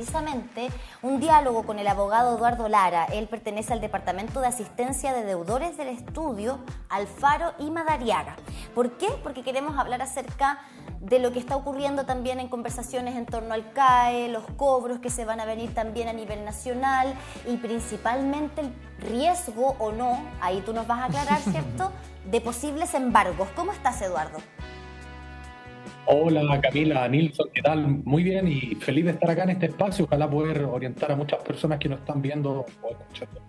Precisamente un diálogo con el abogado Eduardo Lara. Él pertenece al Departamento de Asistencia de Deudores del Estudio Alfaro y Madariaga. ¿Por qué? Porque queremos hablar acerca de lo que está ocurriendo también en conversaciones en torno al CAE, los cobros que se van a venir también a nivel nacional y principalmente el riesgo o no, ahí tú nos vas a aclarar, ¿cierto?, de posibles embargos. ¿Cómo estás, Eduardo? Hola Camila, Nilsson, ¿qué tal? Muy bien y feliz de estar acá en este espacio. Ojalá poder orientar a muchas personas que nos están viendo o escuchando.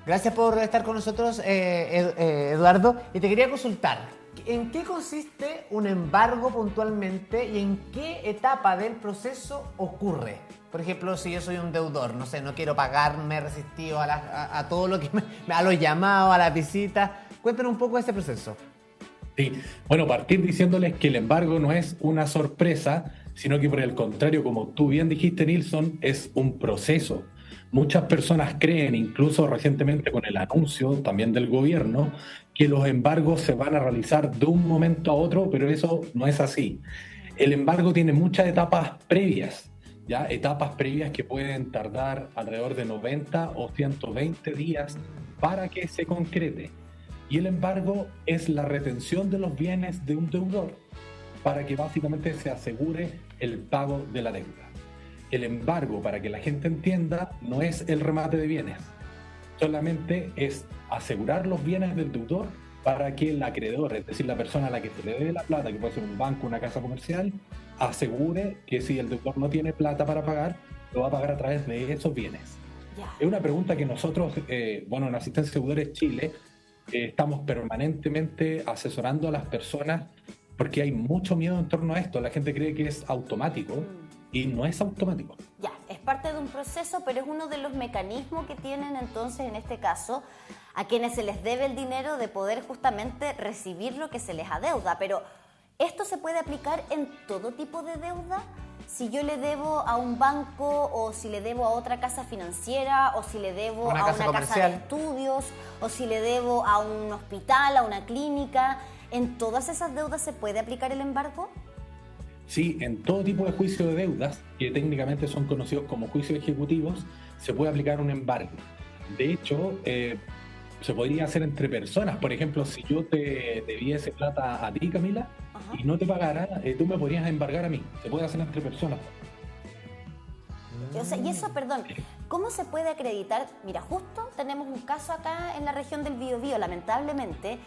Gracias por estar con nosotros, Eduardo. Y te quería consultar, ¿en qué consiste un embargo puntualmente y en qué etapa del proceso ocurre? Por ejemplo, si yo soy un deudor, no sé, no quiero pagar, me he resistido a todo lo que a los llamados, a las visitas. Cuéntanos un poco de ese proceso. Sí, bueno, partir diciéndoles que el embargo no es una sorpresa, sino que por el contrario, como tú bien dijiste, Nilsson, es un proceso. Muchas personas creen, incluso recientemente con el anuncio también del gobierno, que los embargos se van a realizar de un momento a otro, pero eso no es así. El embargo tiene muchas etapas previas, ¿ya? Etapas previas que pueden tardar alrededor de 90 o 120 días para que se concrete. Y el embargo es la retención de los bienes de un deudor para que básicamente se asegure el pago de la deuda. El embargo, para que la gente entienda, no es el remate de bienes. Solamente es asegurar los bienes del deudor para que el acreedor, es decir, la persona a la que se le debe la plata, que puede ser un banco, una casa comercial, asegure que si el deudor no tiene plata para pagar, lo va a pagar a través de esos bienes. Es una pregunta que nosotros, en Asistencia de Deudores Chile, estamos permanentemente asesorando a las personas porque hay mucho miedo en torno a esto. La gente cree que es automático y no es automático. Ya, es parte de un proceso, pero es uno de los mecanismos que tienen entonces, en este caso, a quienes se les debe el dinero de poder justamente recibir lo que se les adeuda. Pero ¿esto se puede aplicar en todo tipo de deuda? Si yo le debo a un banco o si le debo a otra casa financiera o si le debo a una casa de estudios o si le debo a un hospital, a una clínica, ¿en todas esas deudas se puede aplicar el embargo? Sí, en todo tipo de juicio de deudas, que técnicamente son conocidos como juicios ejecutivos, se puede aplicar un embargo. De hecho, se podría hacer entre personas. Por ejemplo, si yo te debiese plata a ti, Camila, y no te pagara, tú me podrías embargar a mí. Se puede hacer entre personas. O sea, y eso, perdón, ¿cómo se puede acreditar? Mira, justo tenemos un caso acá en la región del Biobío, lamentablemente,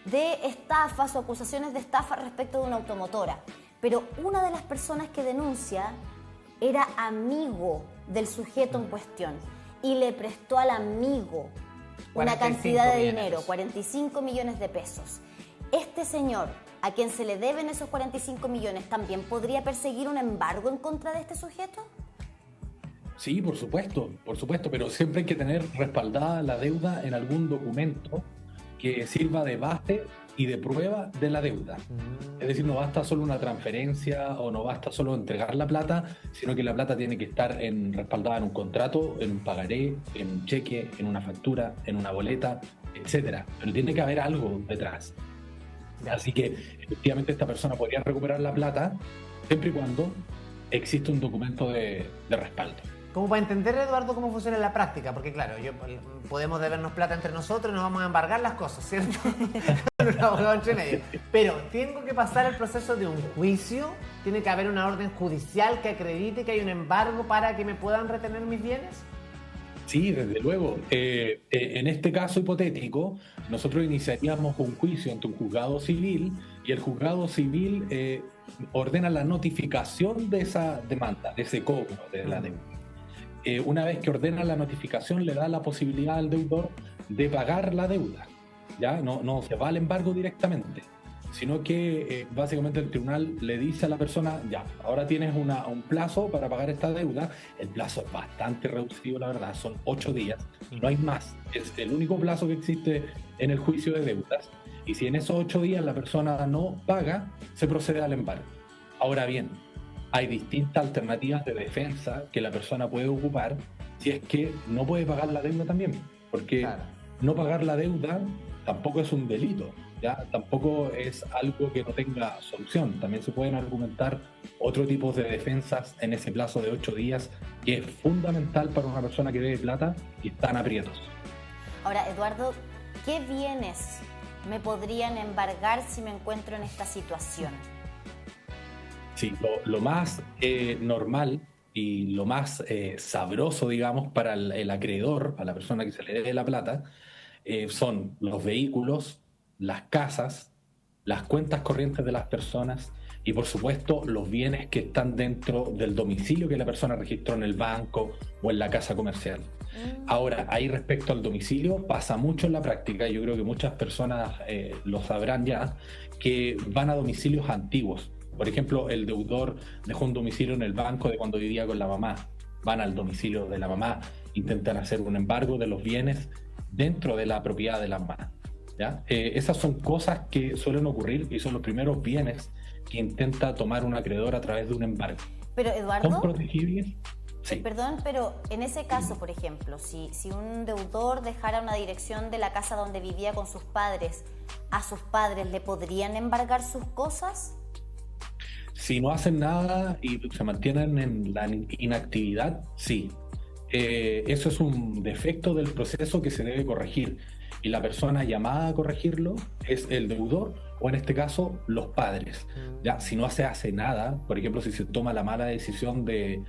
de estafas o acusaciones de estafa respecto de una automotora. Pero una de las personas que denuncia era amigo del sujeto en cuestión y le prestó al amigo una cantidad de dinero, 45 millones de pesos. Este señor, a quien se le deben esos 45 millones, ¿también podría perseguir un embargo en contra de este sujeto? Sí, por supuesto, pero siempre hay que tener respaldada la deuda en algún documento que sirva de base y de prueba de la deuda. Es decir, no basta solo una transferencia o no basta solo entregar la plata, sino que la plata tiene que estar respaldada en un contrato, en un pagaré, en un cheque, en una factura, en una boleta, etcétera. Pero tiene que haber algo detrás. Así que efectivamente esta persona podría recuperar la plata siempre y cuando existe un documento de respaldo. Como para entender, Eduardo, cómo funciona en la práctica, porque claro, podemos debernos plata entre nosotros y nos vamos a embargar las cosas, ¿cierto? Un abogado entre medio. Pero tengo que pasar el proceso de un juicio, tiene que haber una orden judicial que acredite que hay un embargo para que me puedan retener mis bienes. Sí, desde luego. En este caso hipotético, nosotros iniciaríamos un juicio ante un juzgado civil y el juzgado civil ordena la notificación de esa demanda, de ese cobro de la deuda. Una vez que ordena la notificación, le da la posibilidad al deudor de pagar la deuda. ¿Ya? No se va al embargo directamente, sino que básicamente el tribunal le dice a la persona, ya, ahora tienes un plazo para pagar esta deuda. El plazo es bastante reducido, la verdad, son 8 días, no hay más. Es el único plazo que existe en el juicio de deudas. Y si en esos 8 días la persona no paga, se procede al embargo. Ahora bien, hay distintas alternativas de defensa que la persona puede ocupar si es que no puede pagar la deuda también. Porque no pagar la deuda tampoco es un delito, ¿ya? Tampoco es algo que no tenga solución. También se pueden argumentar otro tipo de defensas en ese plazo de 8 días, que es fundamental para una persona que debe plata y está en aprietos. Ahora, Eduardo, ¿qué bienes me podrían embargar si me encuentro en esta situación? Sí, lo más normal y lo más sabroso, digamos, para el acreedor, a la persona que se le dé la plata, son los vehículos, las casas, las cuentas corrientes de las personas y, por supuesto, los bienes que están dentro del domicilio que la persona registró en el banco o en la casa comercial. Ahora, ahí respecto al domicilio, pasa mucho en la práctica, yo creo que muchas personas lo sabrán ya, que van a domicilios antiguos. Por ejemplo, el deudor dejó un domicilio en el banco de cuando vivía con la mamá. Van al domicilio de la mamá, intentan hacer un embargo de los bienes dentro de la propiedad de la mamá, ¿ya? Esas son cosas que suelen ocurrir y son los primeros bienes que intenta tomar un acreedor a través de un embargo. Pero, Eduardo, ¿Son protegibles? Sí. perdón, pero en ese caso, por ejemplo, si un deudor dejara una dirección de la casa donde vivía con sus padres, ¿a sus padres le podrían embargar sus cosas? Si no hacen nada y se mantienen en la inactividad, sí. Eso es un defecto del proceso que se debe corregir. Y la persona llamada a corregirlo es el deudor o, en este caso, los padres. ¿Ya? Si no se hace nada, por ejemplo, si se toma la mala decisión de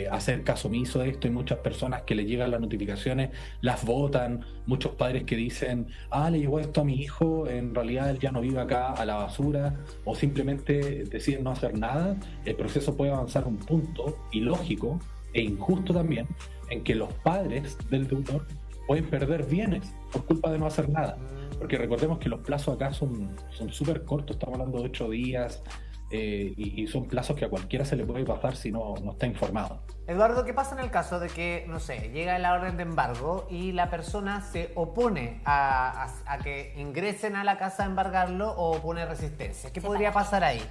hacer caso omiso de esto, hay muchas personas que le llegan las notificaciones, las votan, muchos padres que dicen, le llegó esto a mi hijo, en realidad él ya no vive acá, a la basura, o simplemente deciden no hacer nada. El proceso puede avanzar a un punto ilógico e injusto también, en que los padres del deudor pueden perder bienes por culpa de no hacer nada. Porque recordemos que los plazos acá son súper cortos, estamos hablando de 8 días, y son plazos que a cualquiera se le puede pasar si no está informado. Eduardo, ¿qué pasa en el caso de que, no sé, llega la orden de embargo y la persona se opone a que ingresen a la casa a embargarlo o opone resistencia? ¿Qué podría pasar ahí?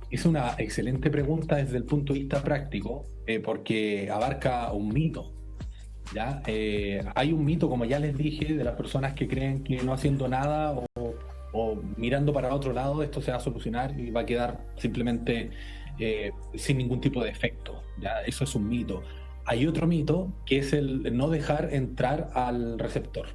Es una excelente pregunta desde el punto de vista práctico, porque abarca un mito, ¿ya? Hay un mito, como ya les dije, de las personas que creen que no haciendo nada o mirando para otro lado esto se va a solucionar y va a quedar simplemente sin ningún tipo de efecto, ¿ya? Eso es un mito. Hay otro mito que es el no dejar entrar al receptor,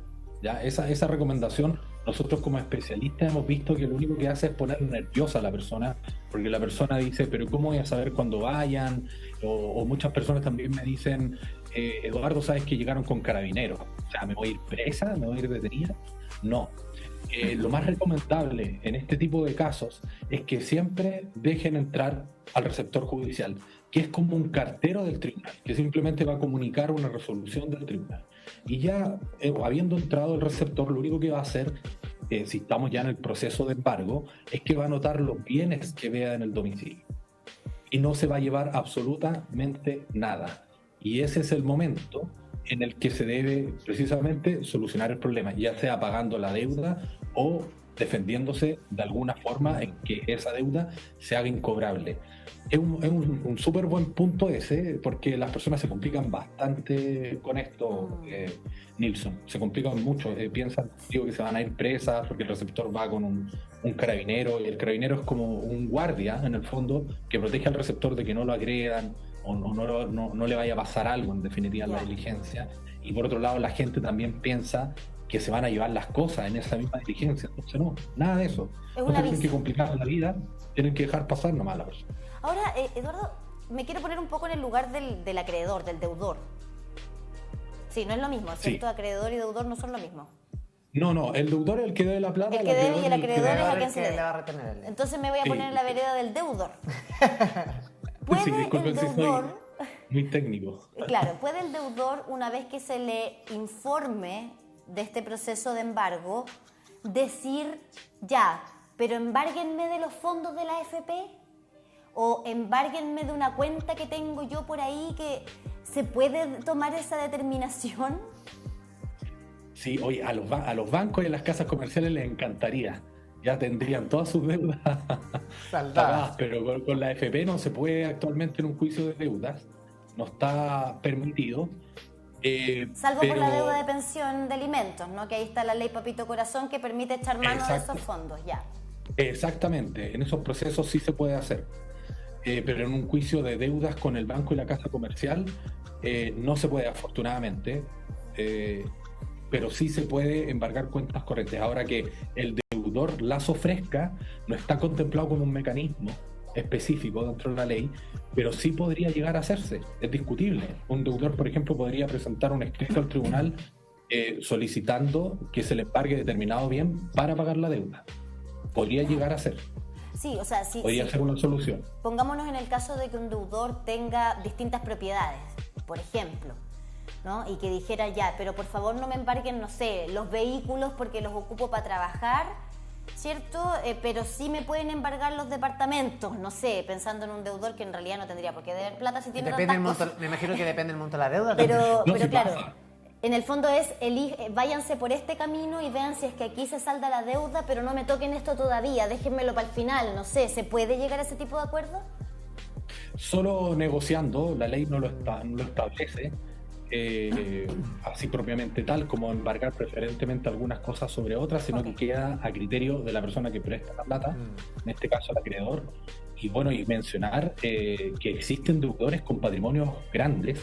¿ya? Esa recomendación, nosotros como especialistas hemos visto que lo único que hace es poner nerviosa a la persona, porque la persona dice, pero ¿cómo voy a saber cuándo vayan? O muchas personas también me dicen, Eduardo, ¿sabes que llegaron con carabineros? O sea, ¿me voy a ir presa? ¿Me voy a ir detenida? No. Lo más recomendable en este tipo de casos es que siempre dejen entrar al receptor judicial, que es como un cartero del tribunal, que simplemente va a comunicar una resolución del tribunal. Y ya, habiendo entrado el receptor, lo único que va a hacer, si estamos ya en el proceso de embargo, es que va a anotar los bienes que vea en el domicilio. Y no se va a llevar absolutamente nada. Y ese es el momento en el que se debe precisamente solucionar el problema, ya sea pagando la deuda o defendiéndose de alguna forma en que esa deuda se haga incobrable. Es un súper buen punto ese, porque las personas se complican bastante con esto, Nilsson. Se complican mucho, piensan que se van a ir presas porque el receptor va con un carabinero, y el carabinero es como un guardia, en el fondo, que protege al receptor de que no lo agredan o no le vaya a pasar algo, en definitiva, en la diligencia. Y por otro lado, la gente también piensa que se van a llevar las cosas en esa misma diligencia. Entonces, no, nada de eso. No tienen que complicar la vida, tienen que dejar pasar nomás a la persona. Ahora, Eduardo, me quiero poner un poco en el lugar del acreedor, del deudor. Sí, no es lo mismo, ¿cierto? Sí. Acreedor y deudor no son lo mismo. No, el deudor es el que debe la plata. El que debe y el acreedor es a quien se le va a retener. Entonces me voy a poner en la vereda del deudor. ¿Puede el deudor, muy técnico? Claro, ¿puede el deudor, una vez que se le informe de este proceso de embargo, decir, ya, pero embárguenme de los fondos de la AFP? ¿O embárguenme de una cuenta que tengo yo por ahí? Que ¿se puede tomar esa determinación? Sí, oye, a los bancos y a las casas comerciales les encantaría. Ya tendrían todas sus deudas pagadas, pero con la AFP no se puede actualmente en un juicio de deudas. No está permitido. Salvo por la deuda de pensión de alimentos, ¿no? Que ahí está la ley Papito Corazón que permite echar mano de esos fondos, ya. Exactamente, en esos procesos sí se puede hacer. Pero en un juicio de deudas con el banco y la casa comercial no se puede, afortunadamente, pero sí se puede embargar cuentas corrientes. Ahora que el deudor las ofrezca, no está contemplado como un mecanismo específico dentro de la ley, pero sí podría llegar a hacerse, es discutible. Un deudor, por ejemplo, podría presentar un escrito al tribunal solicitando que se le embargue determinado bien para pagar la deuda. Podría llegar a ser. Sí, o sea, sí, podría ser una solución. Pongámonos en el caso de que un deudor tenga distintas propiedades, por ejemplo, ¿no? Y que dijera ya, pero por favor no me embarguen, no sé, los vehículos porque los ocupo para trabajar, ¿cierto? Pero sí me pueden embargar los departamentos, no sé, pensando en un deudor que en realidad no tendría por qué deber plata si tiene tantas cosas. Me imagino que depende del monto de la deuda. Pero si claro, pasa. En el fondo es, váyanse por este camino y vean si es que aquí se salda la deuda, pero no me toquen esto todavía, déjenmelo para el final, no sé, ¿se puede llegar a ese tipo de acuerdo? Solo negociando, la ley no lo establece, así propiamente tal, como embargar preferentemente algunas cosas sobre otras, sino que queda a criterio de la persona que presta la plata, en este caso el acreedor. Y bueno, y mencionar que existen deudores con patrimonios grandes,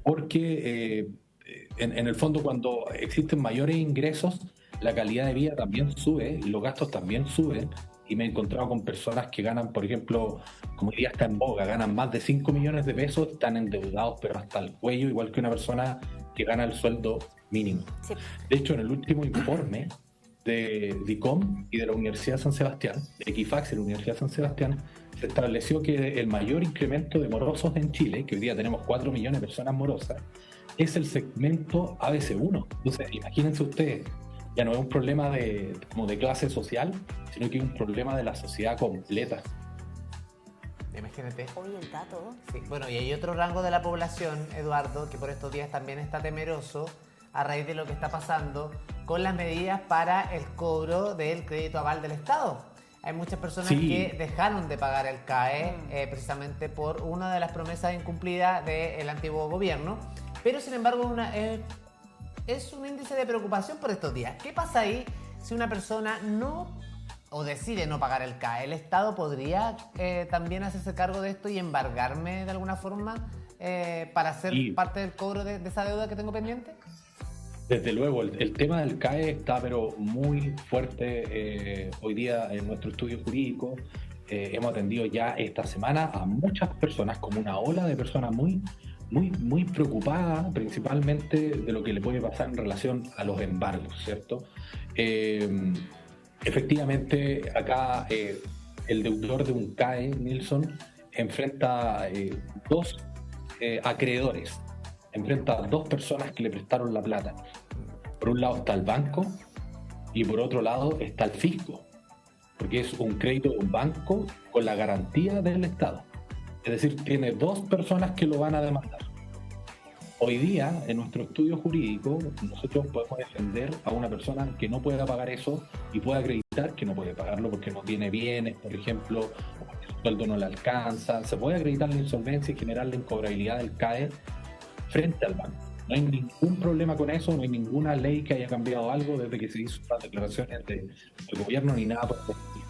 porque en el fondo cuando existen mayores ingresos, la calidad de vida también sube y los gastos también suben. Y me he encontrado con personas que ganan, por ejemplo, como hoy día está en boga, ganan más de 5 millones de pesos, están endeudados pero hasta el cuello, igual que una persona que gana el sueldo mínimo. Sí. De hecho, en el último informe de DICOM y de la Universidad de San Sebastián, de Equifax y la Universidad de San Sebastián, se estableció que el mayor incremento de morosos en Chile, que hoy día tenemos 4 millones de personas morosas, es el segmento ABC1. Entonces, imagínense ustedes, ya no es un problema como de clase social, sino que es un problema de la sociedad completa. Imagínate. Oye, el dato. Sí. Bueno, y hay otro rango de la población, Eduardo, que por estos días también está temeroso a raíz de lo que está pasando con las medidas para el cobro del crédito aval del Estado. Hay muchas personas que dejaron de pagar el CAE precisamente por una de las promesas incumplidas del antiguo gobierno, pero sin embargo es un índice de preocupación por estos días. ¿Qué pasa ahí si una persona decide no pagar el CAE? ¿El Estado podría también hacerse cargo de esto y embargarme de alguna forma para ser parte del cobro de esa deuda que tengo pendiente? Desde luego, el tema del CAE está pero muy fuerte hoy día en nuestro estudio jurídico. Hemos atendido ya esta semana a muchas personas, como una ola de personas muy preocupadas, principalmente de lo que le puede pasar en relación a los embargos, ¿cierto? Efectivamente, acá el deudor de un CAE, Nilson, enfrenta dos acreedores. Enfrenta a dos personas que le prestaron la plata. Por un lado está el banco y por otro lado está el fisco, porque es un crédito de un banco con la garantía del Estado. Es decir, tiene dos personas que lo van a demandar. Hoy día, en nuestro estudio jurídico, nosotros podemos defender a una persona que no pueda pagar eso y pueda acreditar que no puede pagarlo porque no tiene bienes, por ejemplo, o porque su sueldo no le alcanza. Se puede acreditar la insolvencia y generar la incobrabilidad del CAE frente al banco. No hay ningún problema con eso, no hay ninguna ley que haya cambiado algo desde que se hizo las declaraciones del gobierno ni nada por el estilo.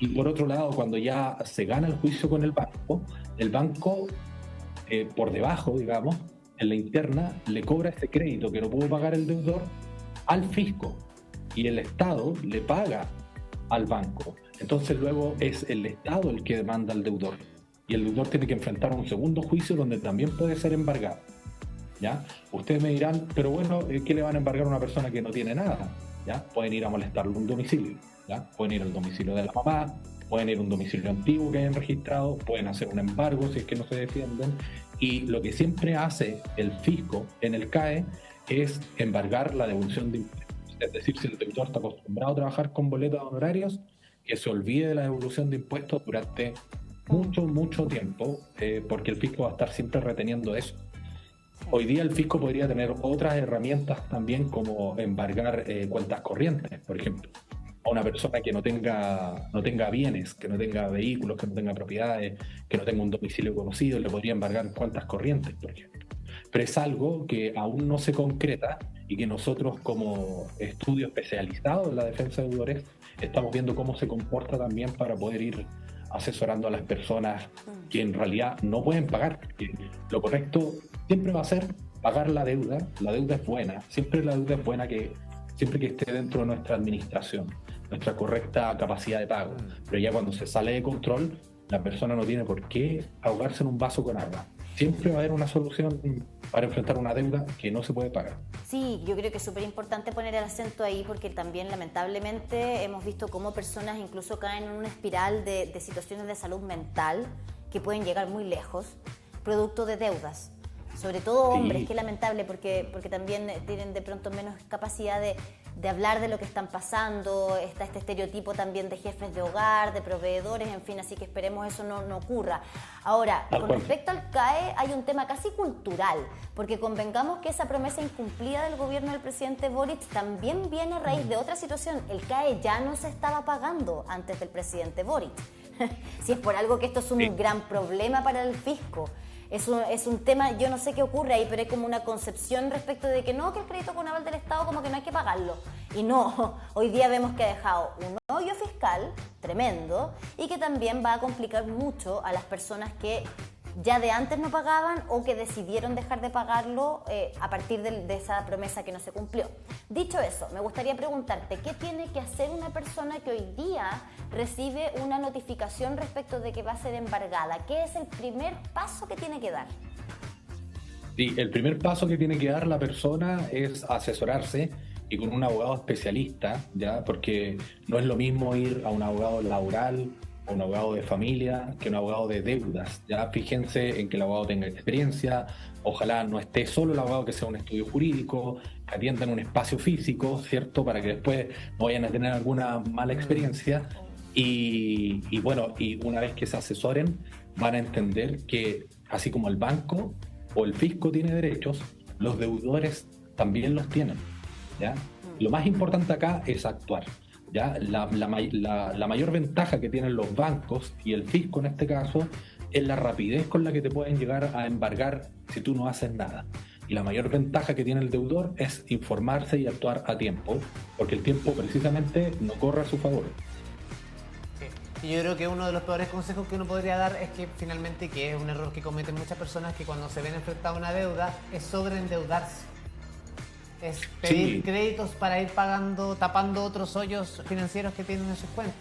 Y por otro lado, cuando ya se gana el juicio con el banco por debajo, digamos, en la interna, le cobra ese crédito que no pudo pagar el deudor al fisco y el Estado le paga al banco. Entonces luego es el Estado el que demanda al deudor y el deudor tiene que enfrentar un segundo juicio donde también puede ser embargado. ¿Ya? Ustedes me dirán, pero bueno, ¿qué le van a embargar a una persona que no tiene nada? ¿Ya? Pueden ir a molestarlo a un domicilio, ¿ya? Pueden ir al domicilio de la mamá, pueden ir a un domicilio antiguo que hayan registrado, pueden hacer un embargo si es que no se defienden, y lo que siempre hace el fisco en el CAE es embargar la devolución de impuestos. Es decir, si el deudor está acostumbrado a trabajar con boletas de honorarios, que se olvide de la devolución de impuestos durante mucho tiempo, porque el fisco va a estar siempre reteniendo eso. Hoy día el fisco podría tener otras herramientas también, como embargar cuentas corrientes, por ejemplo. A una persona que no tenga bienes, que no tenga vehículos, que no tenga propiedades, que no tenga un domicilio conocido, le podría embargar cuentas corrientes, por ejemplo. pero es algo que aún no se concreta y que nosotros como estudio especializado en la defensa de deudores estamos viendo cómo se comporta también para poder ir asesorando a las personas que en realidad no pueden pagar, porque lo correcto siempre va a ser pagar la deuda es buena, siempre la deuda es buena siempre que esté dentro de nuestra administración, nuestra correcta capacidad de pago, pero ya cuando se sale de control, la persona no tiene por qué ahogarse en un vaso con agua. Siempre va a haber una solución para enfrentar una deuda que no se puede pagar. Sí, yo creo que es súper importante poner el acento ahí porque también lamentablemente hemos visto cómo personas incluso caen en una espiral de situaciones de salud mental que pueden llegar muy lejos, producto de deudas. Sobre todo hombres, Sí. que es lamentable porque también tienen de pronto menos capacidad de hablar de lo que están pasando, está este estereotipo también de jefes de hogar, de proveedores, en fin, así que esperemos eso no ocurra. Ahora, con respecto al CAE hay un tema casi cultural, porque convengamos que esa promesa incumplida del gobierno del presidente Boric también viene a raíz de otra situación. El CAE ya no se estaba pagando antes del presidente Boric. Si es por algo que esto es un gran problema para el fisco. Es un tema, yo no sé qué ocurre ahí, pero hay como una concepción respecto de que no, que el crédito con aval del Estado como que no hay que pagarlo. Y no, hoy día vemos que ha dejado un hoyo fiscal tremendo y que también va a complicar mucho a las personas que ya de antes no pagaban o que decidieron dejar de pagarlo a partir de esa promesa que no se cumplió. Dicho eso, me gustaría preguntarte, ¿qué tiene que hacer una persona que hoy día recibe una notificación respecto de que va a ser embargada? ¿Qué es el primer paso que tiene que dar? Sí, el primer paso que tiene que dar la persona es asesorarse y con un abogado especialista, ¿ya? Porque no es lo mismo ir a un abogado laboral o un abogado de familia que un abogado de deudas, ¿ya? Fíjense en que el abogado tenga experiencia, ojalá no esté solo el abogado, que sea un estudio jurídico, que atienda en un espacio físico, ¿cierto? Para que después no vayan a tener alguna mala experiencia. Y bueno, y una vez que se asesoren, van a entender que así como el banco o el fisco tiene derechos, los deudores también los tienen, ¿ya? Lo más importante acá es actuar, ¿ya? La mayor ventaja que tienen los bancos y el fisco en este caso es la rapidez con la que te pueden llegar a embargar si tú no haces nada. Y la mayor ventaja que tiene el deudor es informarse y actuar a tiempo, porque el tiempo precisamente no corre a su favor. Y yo creo que uno de los peores consejos que uno podría dar es que finalmente, que es un error que cometen muchas personas, que cuando se ven enfrentadas a una deuda es sobreendeudarse. Es pedir créditos para ir pagando, tapando otros hoyos financieros que tienen en sus cuentas.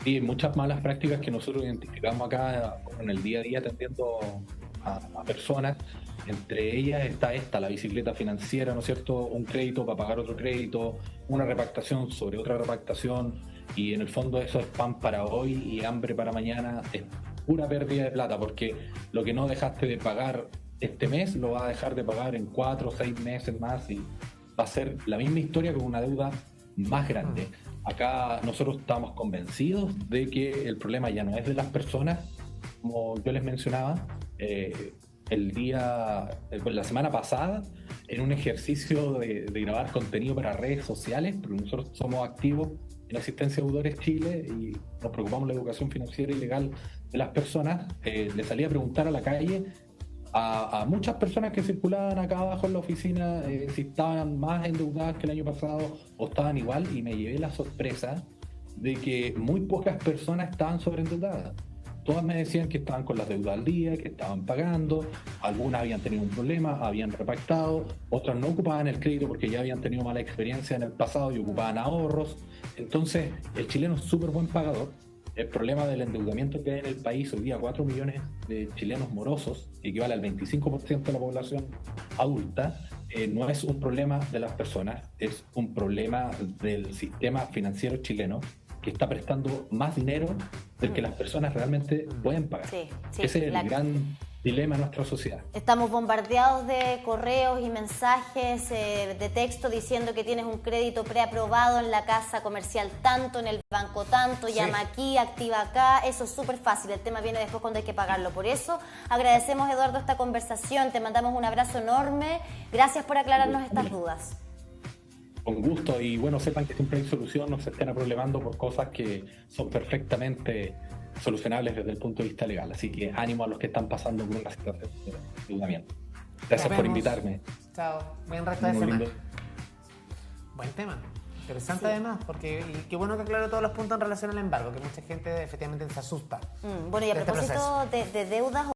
Sí, muchas malas prácticas que nosotros identificamos acá en el día a día atendiendo a personas. Entre ellas está la bicicleta financiera, ¿no es cierto? Un crédito para pagar otro crédito, una repactación sobre otra repactación, y en el fondo eso es pan para hoy y hambre para mañana. Es pura pérdida de plata, porque lo que no dejaste de pagar este mes lo vas a dejar de pagar en 4 o 6 meses más y va a ser la misma historia con una deuda más grande. Acá nosotros estamos convencidos de que el problema ya no es de las personas, como yo les mencionaba, la semana pasada, en un ejercicio de grabar contenido para redes sociales, porque nosotros somos activos en Asistencia a Deudores Chile y nos preocupamos de la educación financiera y legal de las personas, le salí a preguntar a la calle a muchas personas que circulaban acá abajo en la oficina si estaban más endeudadas que el año pasado o estaban igual, y me llevé la sorpresa de que muy pocas personas estaban sobreendeudadas. Todas me decían que estaban con las deudas al día, que estaban pagando, algunas habían tenido un problema, habían repactado, otras no ocupaban el crédito porque ya habían tenido mala experiencia en el pasado y ocupaban ahorros. Entonces, el chileno es súper buen pagador. El problema del endeudamiento que hay en el país, hoy día 4 millones de chilenos morosos, equivale al 25% de la población adulta, no es un problema de las personas, es un problema del sistema financiero chileno, que está prestando más dinero del que las personas realmente pueden pagar. Sí, Ese es el gran dilema de nuestra sociedad. Estamos bombardeados de correos y mensajes de texto diciendo que tienes un crédito preaprobado en la casa comercial tanto, en el banco tanto, llama aquí, activa acá. Eso es súper fácil, el tema viene después cuando hay que pagarlo. Por eso agradecemos, Eduardo, esta conversación, te mandamos un abrazo enorme, gracias por aclararnos estas dudas. Con gusto, y bueno, sepan que siempre hay solución, no se estén aproblemando por cosas que son perfectamente solucionables desde el punto de vista legal. Así que ánimo a los que están pasando por una situación de endeudamiento. Gracias Nos por vemos. invitarme. Chao. Buen resto de Muy semana. lindo. Buen tema. Interesante Sí. además, porque y qué bueno que aclaró todos los puntos en relación al embargo, que mucha gente efectivamente se asusta. Bueno, y a de este propósito de deudas